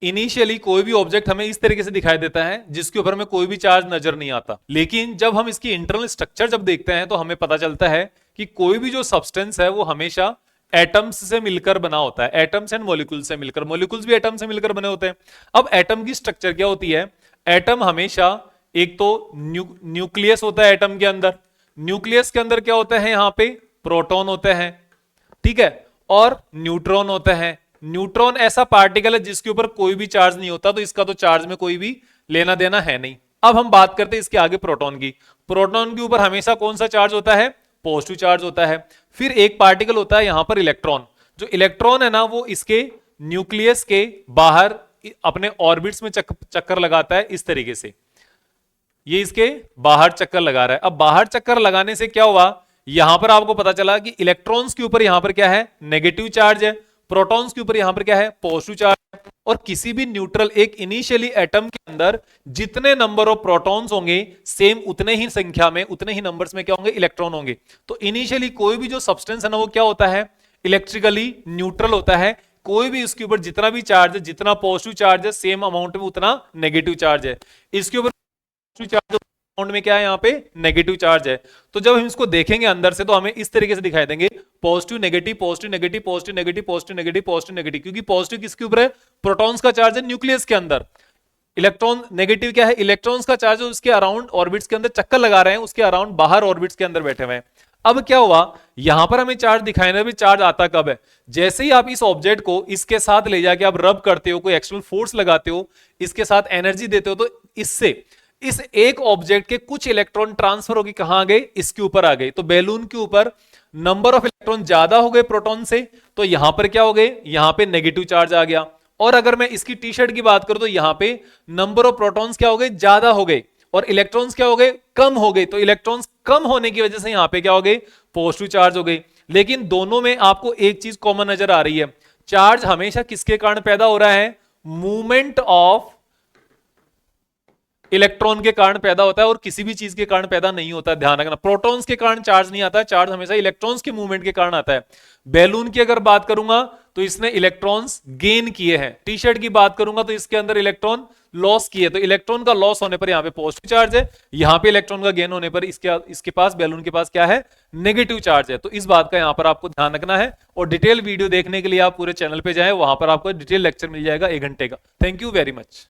Initially कोई भी object हमें इस तरीके से दिखाई देता है जिसके ऊपर हमें कोई भी चार्ज नजर नहीं आता, लेकिन जब हम इसकी इंटरनल स्ट्रक्चर जब देखते हैं तो हमें पता चलता है कि कोई भी जो सब्सटेंस है वो हमेशा एटम्स से मिलकर बना होता है, एटम्स एंड मॉलिक्यूल से मिलकर, मॉलिक्यूल्स भी एटम से मिलकर बने होते हैं। अब एटम की स्ट्रक्चर क्या होती है? एटम हमेशा एक तो न्यूक्लियस होता है एटम के अंदर, न्यूक्लियस के अंदर क्या होता है? यहां पे प्रोटॉन होते हैं, ठीक है, और न्यूट्रॉन होते हैं। न्यूट्रॉन ऐसा पार्टिकल है जिसके ऊपर कोई भी चार्ज नहीं होता, तो इसका तो चार्ज में कोई भी लेना देना है नहीं। अब हम बात करते हैं इसके आगे प्रोटॉन की। प्रोटॉन के ऊपर हमेशा कौन सा चार्ज होता है? पॉजिटिव चार्ज होता है। फिर एक पार्टिकल होता है यहां पर इलेक्ट्रॉन। जो इलेक्ट्रॉन है ना वो इसके न्यूक्लियस के बाहर अपने ऑर्बिट्स में चक्कर लगाता है इस तरीके से, ये इसके बाहर चक्कर लगा रहा है। अब बाहर चक्कर लगाने से क्या हुआ? यहां पर आपको पता चला कि इलेक्ट्रॉन्स के ऊपर यहां पर क्या है? नेगेटिव चार्ज है। प्रोटॉन्स के ऊपर यहां पर क्या है? पॉजिटिव चार्ज है। और किसी भी न्यूट्रल एक इनिशियली एटम के अंदर जितने नंबर ऑफ प्रोटॉन्स होंगे सेम उतने ही संख्या में, उतने ही नंबर्स में क्या होंगे? इलेक्ट्रॉन होंगे। तो इनिशियली कोई भी जो सब्सटेंस है ना वो क्या होता है? इलेक्ट्रिकली न्यूट्रल होता है। कोई भी इसके ऊपर जितना भी चार्ज है, जितना पॉजिटिव चार्ज है सेम अमाउंट में उतना नेगेटिव चार्ज है। इसके ऊपर चार्ज अमाउंट में क्या है? यहाँ पे नेगेटिव चार्ज है। तो जब हम इसको देखेंगे अंदर से तो हमें इस तरीके से दिखाई देंगे positive negative positive negative positive negative positive negative positive negative, क्योंकि पॉजिटिव किसके ऊपर है? प्रोटॉन्स का चार्ज है न्यूक्लियस के अंदर। इलेक्ट्रॉन नेगेटिव क्या है? इलेक्ट्रॉन्स का चार्ज उसके अराउंड ऑर्बिट्स के अंदर चक्कर लगा रहे हैं, उसके अराउंड बाहर ऑर्बिट्स के अंदर बैठे हुए हैं। अब क्या हुआ? यहां पर हमें चार्ज दिखाई ना, भी चार्ज आता कब है? जैसे ही आप इस ऑब्जेक्ट को इसके साथ ले जाके आप रब करते हो, कोई एक्सटर्नल फोर्स लगाते हो, इसके साथ एनर्जी देते हो, तो इससे इस एक ऑब्जेक्ट के कुछ इलेक्ट्रॉन ट्रांसफर होकर कहां गए? इसके ऊपर आ गए। तो बैलून के ऊपर नंबर ऑफ इलेक्ट्रॉन ज्यादा हो गए प्रोटॉन से, तो यहां पर क्या हो गए? यहां पे नेगेटिव चार्ज आ गया। और अगर मैं इसकी टी शर्ट की बात करूं तो यहां पे नंबर ऑफ प्रोटॉन्स क्या हो गए? ज्यादा हो गए, और इलेक्ट्रॉन्स क्या हो गए? कम हो गए। तो इलेक्ट्रॉन्स कम होने की वजह से यहां पे क्या हो गए? पॉजिटिव चार्ज हो गई। लेकिन दोनों में आपको एक चीज कॉमन नजर आ रही है, चार्ज हमेशा किसके कारण पैदा हो रहा है? मूवमेंट ऑफ इलेक्ट्रॉन के कारण पैदा होता है, और किसी भी चीज के कारण पैदा नहीं होता। ध्यान रखना, प्रोटॉन्स के कारण चार्ज नहीं आता, चार्ज हमेशा इलेक्ट्रॉन्स के मूवमेंट के कारण आता है। बैलून की अगर बात करूंगा तो इसने इलेक्ट्रॉन्स गेन किए हैं। टी शर्ट की बात करूंगा तो इसके अंदर इलेक्ट्रॉन लॉस किए। तो इलेक्ट्रॉन का लॉस होने पर यहां पे पॉजिटिव चार्ज है, यहां पे इलेक्ट्रॉन का गेन होने पर इसके पास, बैलून के पास क्या है? नेगेटिव चार्ज है। तो इस बात का यहां पर आपको ध्यान रखना है। और डिटेल वीडियो देखने के लिए आप पूरे चैनल पे जाएं, वहां पर आपको डिटेल लेक्चर मिल जाएगा 1 घंटे का। Thank you very much.